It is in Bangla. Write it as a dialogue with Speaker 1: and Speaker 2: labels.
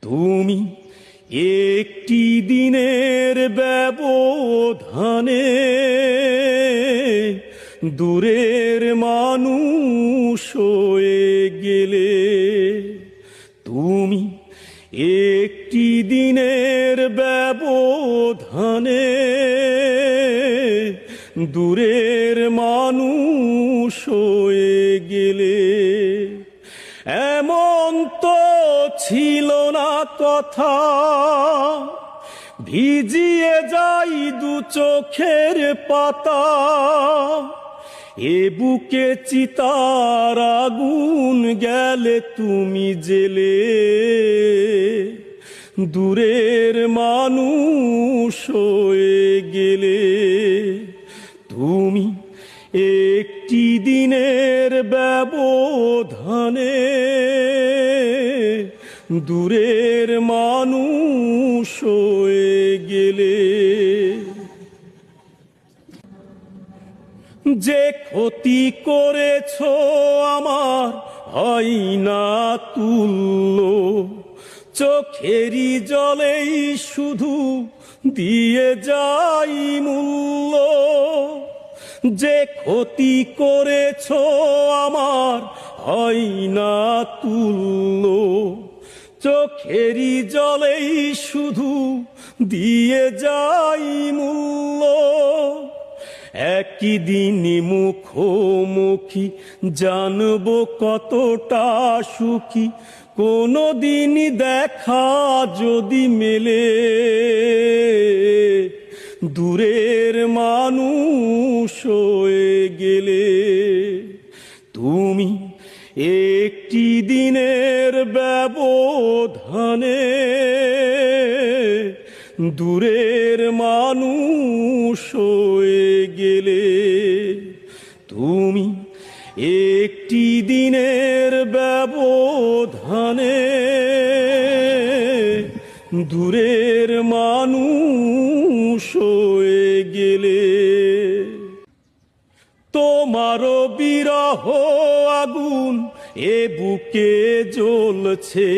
Speaker 1: তুমি একটি দিনের ব্যবধানে দূরের মানুষ হয়ে গেলে। তুমি একটি দিনের ব্যবধানে দূরের মানুষ হয়ে গেলে। এমন তো ছিল না কথা, ভিজিয়ে যাই দু চোখের পাতা। এ বুকে চিতার আগুন গেলে তুমি জেলে। দূরের মানুষ হয়ে গেলে। তুমি একটি দিনের ব্যবধানে দূরের মানুষ হয়ে গেলে। যে ক্ষতি করেছ আমার হয় না তুল্য, চোখেরই জলেই শুধু দিয়ে যাই মূল্য। যে ক্ষতি করেছ আমার হয় না তুল্য, চোখেরই জলেই শুধু দিয়ে যাই মূল্য। একই দিন মুখোমুখি জানবো কতটা সুখী, কোনো দিন দেখা যদি মেলে। দূরের মানুষ হয়ে গেলে। তুমি একটি দিনের ব্যবধানে দূরের মানুষ হয়ে গেলে। তুমি একটি দিনের ব্যবধানে দূরের মানুষ হয়ে গেলে। তোমারও বিরহ আগুন এ বুকে জ্বলছে,